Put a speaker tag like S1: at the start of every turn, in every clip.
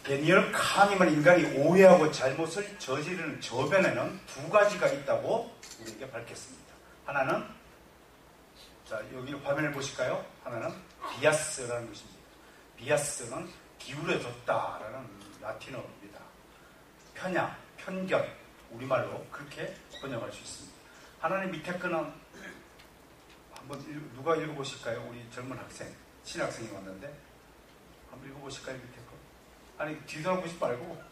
S1: 데니얼 카니만 인간이 오해하고 잘못을 저지르는 저변에는 두 가지가 있다고 우리에게 밝혔습니다. 하나는, 자, 여기 화면을 보실까요? 하나는 비아스라는 것입니다. 비아스는 기울여졌다라는 라틴어입니다. 편향, 편견, 우리말로 그렇게 번역할 수 있습니다. 하나는 밑에 거는 한번 누가 읽어보실까요? 우리 젊은 학생, 신학생이 왔는데 한번 읽어보실까요? 밑에 거. 아니, 뒤돌아보지 말고.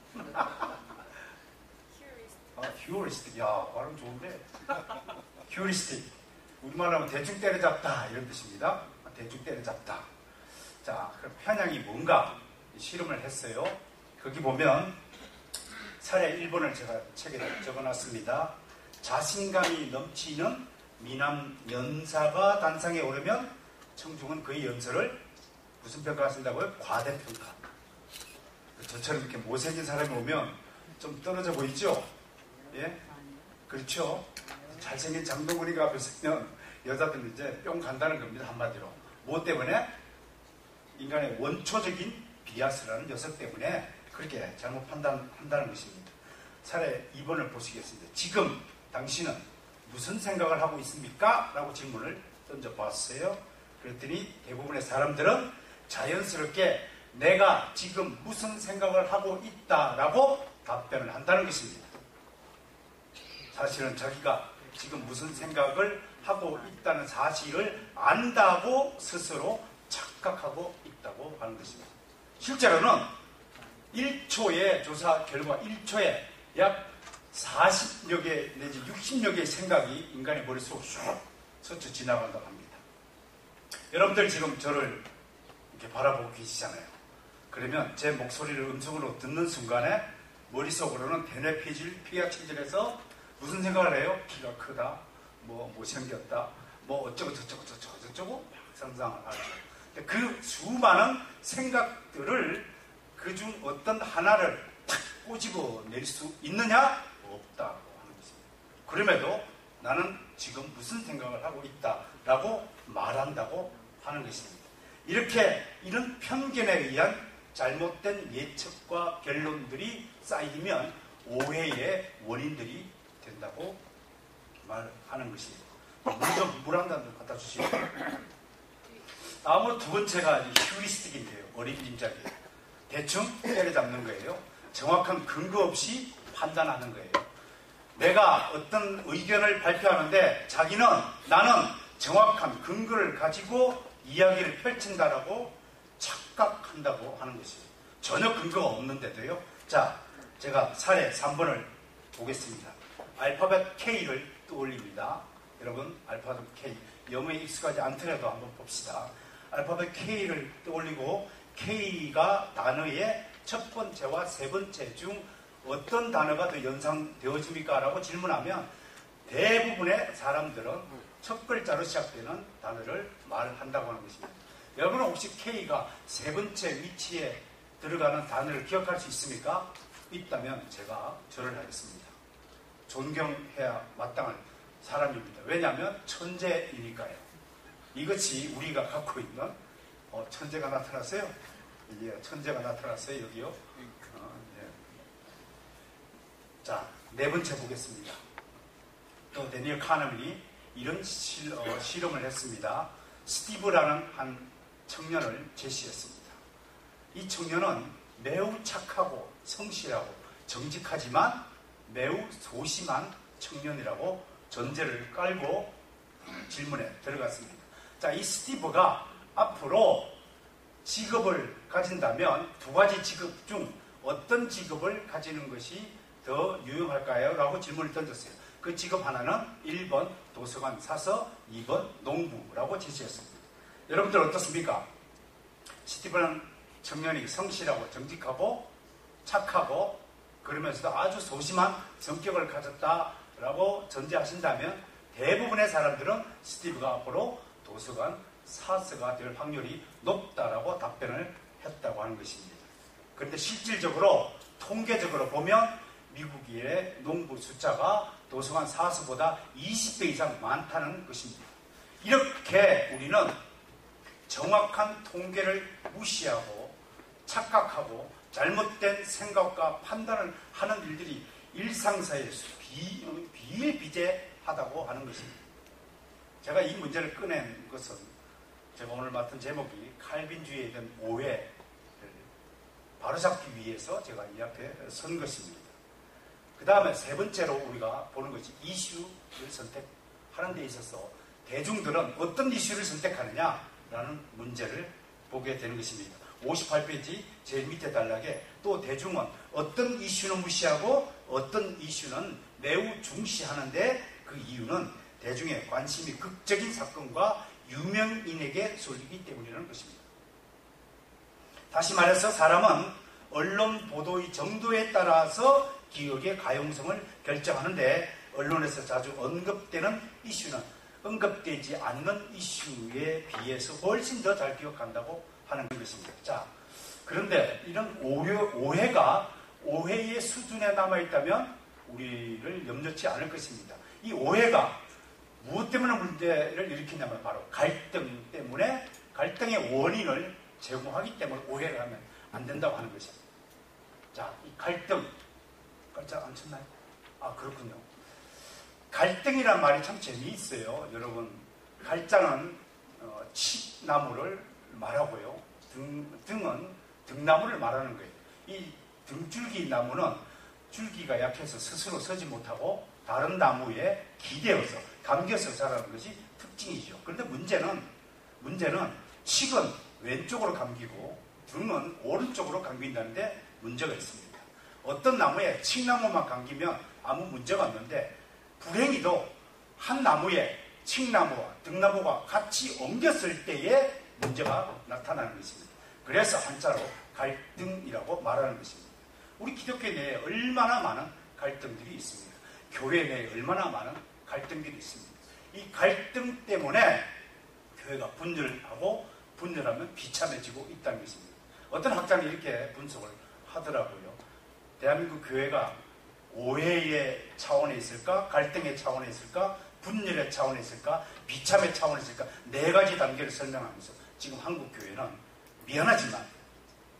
S1: 휴리스틱. 야, 발음 좋은데. 휴리스틱. 우리말로 하면 대충 때려잡다 이런 뜻입니다. 대충 때려잡다. 자, 그럼 편향이 뭔가 실험을 했어요. 거기 보면 사례 1번을 제가 책에 적어놨습니다. 자신감이 넘치는 미남 연사가 단상에 오르면 청중은 그의 연설을 무슨 평가를 쓴다고요? 과대평가. 저처럼 이렇게 못생긴 사람이 오면 좀 떨어져 보이죠? 예? 그렇죠? 잘생긴 장동건이가 앞에 서면 여자들은 이제 뿅 간다는 겁니다. 한마디로. 뭐 때문에? 인간의 원초적인 비아스라는 녀석 때문에 그렇게 잘못 판단한다는 것입니다. 사례 2번을 보시겠습니다. 지금 당신은 무슨 생각을 하고 있습니까? 라고 질문을 던져봤어요. 그랬더니 대부분의 사람들은 자연스럽게 내가 지금 무슨 생각을 하고 있다라고 답변을 한다는 것입니다. 사실은 자기가 지금 무슨 생각을 하고 있다는 사실을 안다고 스스로 착각하고 있다고 하는 것입니다. 실제로는 1초의 조사 결과 1초에 약 40여 개 내지 60여 개의 생각이 인간의 머릿속으로 쑥 스쳐 지나간다고 합니다. 여러분들 지금 저를 이렇게 바라보고 계시잖아요. 그러면 제 목소리를 음성으로 듣는 순간에 머릿속으로는 대뇌 피가 체질해서 무슨 생각을 해요? 키가 크다, 뭐 못생겼다, 뭐 어쩌고 저쩌고 막 상상을 하죠. 그 수많은 생각들을 그중 어떤 하나를 탁 꼬집어낼 수 있느냐? 없다고 하는 것입니다. 그럼에도 나는 지금 무슨 생각을 하고 있다라고 말한다고 하는 것입니다. 이렇게 이런 편견에 의한 잘못된 예측과 결론들이 쌓이면 오해의 원인들이 된다고 말하는 것입니다. 물 한 잔 갖다 주시죠. 다음으로 두 번째가 휴리스틱인데요. 어림짐작이에요. 대충 때려잡는 거예요. 정확한 근거 없이 판단하는 거예요. 내가 어떤 의견을 발표하는데 자기는 나는 정확한 근거를 가지고 이야기를 펼친다라고 착각한다고 하는 것이에요. 전혀 근거가 없는데도요. 자, 제가 사례 3번을 보겠습니다. 알파벳 K를 떠올립니다. 여러분, 알파벳 K. 영어에 익숙하지 않더라도 한번 봅시다. 알파벳 K를 떠올리고 K가 단어의 첫 번째와 세 번째 중 어떤 단어가 더 연상되어집니까? 라고 질문하면 대부분의 사람들은 첫 글자로 시작되는 단어를 말한다고 하는 것입니다. 여러분은 혹시 K가 세 번째 위치에 들어가는 단어를 기억할 수 있습니까? 있다면 제가 절을 하겠습니다. 존경해야 마땅한 사람입니다. 왜냐하면 천재이니까요. 이것이 우리가 갖고 있는 천재가 나타났어요. 예, 천재가 나타났어요. 여기요. 예. 자, 네 번째 보겠습니다. 또 데니얼 카네만이 이런 실험을 했습니다. 스티브라는 한 청년을 제시했습니다. 이 청년은 매우 착하고 성실하고 정직하지만 매우 소심한 청년이라고 전제를 깔고 질문에 들어갔습니다. 자, 이 스티브가 앞으로 직업을 가진다면 두 가지 직업 중 어떤 직업을 가지는 것이 더 유용할까요? 라고 질문을 던졌어요. 그 직업 하나는 1번 도서관 사서, 2번 농부라고 제시했습니다. 여러분들 어떻습니까? 스티브는 청년이 성실하고 정직하고 착하고 그러면서도 아주 소심한 성격을 가졌다라고 전제하신다면 대부분의 사람들은 스티브가 앞으로 도서관 사서가 될 확률이 높다라고 답변을 했다고 하는 것입니다. 그런데 실질적으로 통계적으로 보면 미국의 농부 숫자가 도서관 사서보다 20배 이상 많다는 것입니다. 이렇게 우리는 정확한 통계를 무시하고 착각하고 잘못된 생각과 판단을 하는 일들이 일상사회에서 비일비재하다고 하는 것입니다. 제가 이 문제를 꺼낸 것은 제가 오늘 맡은 제목이 칼빈주의에 대한 오해를 바로잡기 위해서 제가 이 앞에 선 것입니다. 그 다음에 세 번째로 우리가 보는 것이 이슈를 선택하는 데 있어서 대중들은 어떤 이슈를 선택하느냐라는 문제를 보게 되는 것입니다. 58페이지 제일 밑에 단락에 또 대중은 어떤 이슈는 무시하고 어떤 이슈는 매우 중시하는데 그 이유는 대중의 관심이 극적인 사건과 유명인에게 쏠리기 때문이라는 것입니다. 다시 말해서 사람은 언론 보도의 정도에 따라서 기억의 가용성을 결정하는데 언론에서 자주 언급되는 이슈는 언급되지 않는 이슈에 비해서 훨씬 더 잘 기억한다고 하는 것입니다. 자, 그런데 이런 오해가 오해의 수준에 남아있다면 우리를 염려치 않을 것입니다. 이 오해가 무엇 때문에 문제를 일으키냐면 바로 갈등 때문에 갈등의 원인을 제공하기 때문에 오해를 하면 안 된다고 하는 것입니다. 자, 이 갈등 깜짝 안 쳤나요? 아, 그렇군요. 갈등이란 말이 참 재미있어요. 여러분, 갈자는 칡나무를 말하고요. 등은 등나무를 말하는 거예요. 이 등줄기 나무는 줄기가 약해서 스스로 서지 못하고 다른 나무에 기대어서 감겨서 자라는 것이 특징이죠. 그런데 문제는 칡은 왼쪽으로 감기고 등은 오른쪽으로 감긴다는데 문제가 있습니다. 어떤 나무에 칡나무만 감기면 아무 문제가 없는데 불행히도 한 나무에 칡나무와 등나무가 같이 옮겼을 때에 문제가 나타나는 것입니다. 그래서 한자로 갈등이라고 말하는 것입니다. 우리 기독교 내에 얼마나 많은 갈등들이 있습니다. 교회 내에 얼마나 많은 갈등들이 있습니다. 이 갈등 때문에 교회가 분열하면 비참해지고 있다는 것입니다. 어떤 학자는 이렇게 분석을 하더라고요. 대한민국 교회가 오해의 차원에 있을까? 갈등의 차원에 있을까? 분열의 차원에 있을까? 비참의 차원에 있을까? 네 가지 단계를 설명하면서 지금 한국 교회는 미안하지만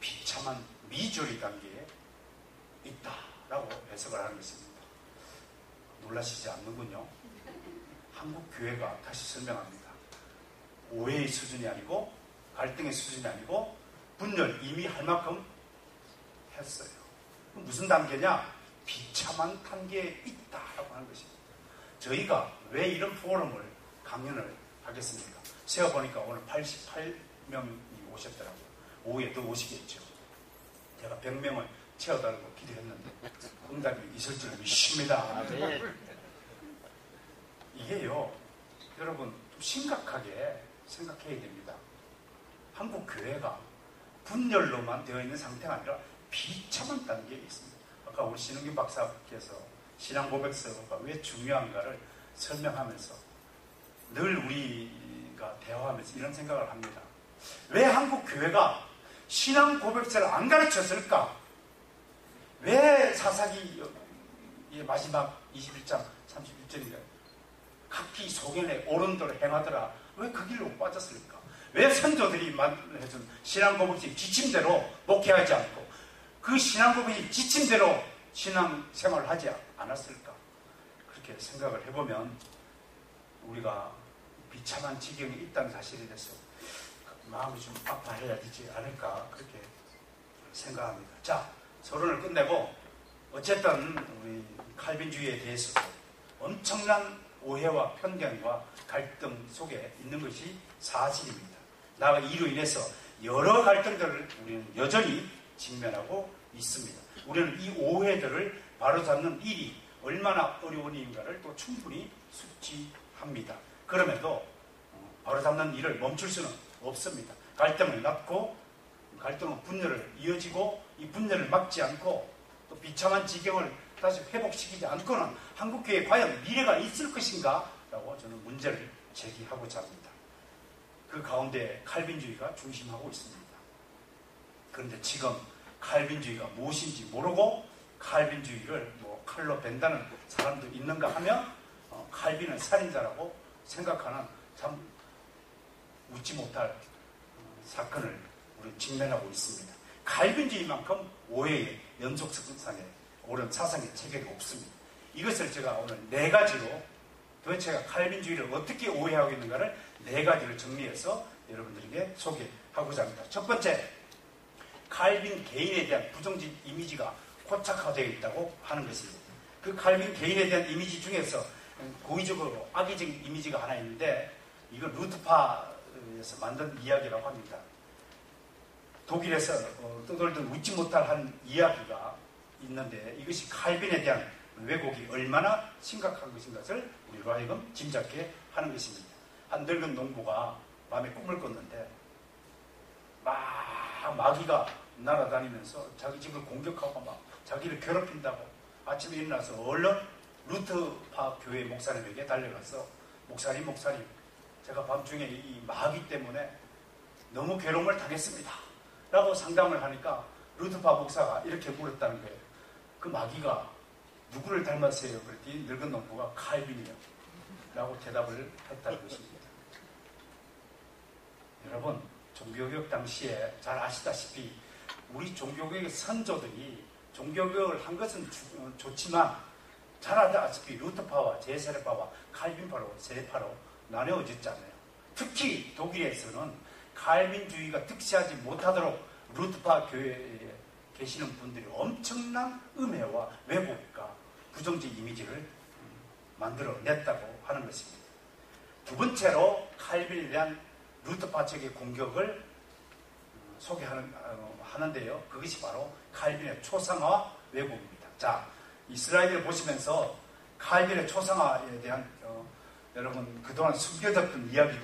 S1: 비참한 미조리 단계에 있다라고 해석을 하는 것입니다. 놀라시지 않는군요. 한국 교회가 다시 설명합니다. 오해의 수준이 아니고 갈등의 수준이 아니고 분열 이미 할 만큼 했어요. 무슨 단계냐? 비참한 단계에 있다라고 하는 것입니다. 저희가 왜 이런 포럼을 강연을 하겠습니까? 세어보니까 오늘 88명이 오셨더라고요. 오후에 더 오시겠죠. 제가 100명을 채워달라고 기도했는데 응답이 있을 줄 믿습니다. 이게요, 여러분 좀 심각하게 생각해야 됩니다. 한국 교회가 분열로만 되어 있는 상태가 아니라 비참한 단계에 있습니다. 아까 우리 신흥균 박사께서 신앙 고백서가 왜 중요한가를 설명하면서 늘 우리가 대화하면서 이런 생각을 합니다. 왜 한국 교회가 신앙 고백서를 안 가르쳤을까? 왜 사사기의 마지막 21장 31절인가? 각기 소견에 옳은 대로 행하더라. 왜 그 길로 빠졌을까? 왜 선조들이 해준 신앙 고백의 지침대로 목회하지 않고 그 신앙 고백의 지침대로 신앙 생활을 하지 않았을까? 그렇게 생각을 해보면 우리가 비참한 지경에 있다는 사실에 대해서 마음이 좀 아파해야 되지 않을까 그렇게 생각합니다. 자, 서론을 끝내고 어쨌든 우리 칼빈주의에 대해서도 엄청난 오해와 편견과 갈등 속에 있는 것이 사실입니다. 나아가 이로 인해서 여러 갈등들을 우리는 여전히 직면하고 있습니다. 우리는 이 오해들을 바로잡는 일이 얼마나 어려운 일인가를 또 충분히 숙지합니다. 그럼에도 바로잡는 일을 멈출 수는 없습니다. 갈등을 낳고 갈등은 분열을 이어지고 이 분열을 막지 않고 또 비참한 지경을 다시 회복시키지 않고는 한국교회에 과연 미래가 있을 것인가? 라고 저는 문제를 제기하고자 합니다. 그 가운데 칼빈주의가 중심하고 있습니다. 그런데 지금 칼빈주의가 무엇인지 모르고 칼빈주의를 칼로 벤다는 사람도 있는가 하면 칼빈은 살인자라고 생각하는 참 웃지 못할 사건을 우리는 직면하고 있습니다. 칼빈주의만큼 오해의 연속성상에 옳은 사상의 체계가 없습니다. 이것을 제가 오늘 네 가지로 도대체가 칼빈주의를 어떻게 오해하고 있는가를 네 가지를 정리해서 여러분들에게 소개하고자 합니다. 첫 번째, 칼빈 개인에 대한 부정적 이미지가 고착화되어 있다고 하는 것입니다. 그 칼빈 개인에 대한 이미지 중에서 고의적으로 악의적인 이미지가 하나 있는데, 이건 루트파에서 만든 이야기라고 합니다. 독일에서 떠돌던 웃지 못할 한 이야기가 있는데, 이것이 칼빈에 대한 왜곡이 얼마나 심각한 것인 것을 우리로 하여금 짐작케 하는 것입니다. 한 늙은 농부가 밤에 꿈을 꿨는데 마귀가 날아다니면서 자기 집을 공격하고 막 자기를 괴롭힌다고, 아침에 일어나서 얼른 루트파 교회 목사님에게 달려가서 목사님 제가 밤중에 이 마귀 때문에 너무 괴로움을 당했습니다 라고 상담을 하니까 루트파 목사가 이렇게 물었다는 거예요. 그 마귀가 누구를 닮았어요? 그랬더니 늙은 농부가 칼빈이요 라고 대답을 했다는 것입니다. 여러분, 종교개혁 당시에 잘 아시다시피 우리 종교개혁의 선조들이 종교개혁을 한 것은 좋지만 잘 아시다시피 루터파와 제세례파와 칼빈파로 세 파로 나뉘어졌잖아요. 특히 독일에서는 칼빈주의가 득세하지 못하도록 루터파 교회에 계시는 분들이 엄청난 음해와 왜곡과 부정적 이미지를 만들어냈다고 하는 것입니다. 두 번째로 칼빈에 대한 루터파 측의 공격을 소개하는데요. 그것이 바로 칼빈의 초상화와 왜곡입니다. 자, 이 슬라이드를 보시면서 칼빈의 초상화에 대한 여러분 그동안 숨겨졌던 이야기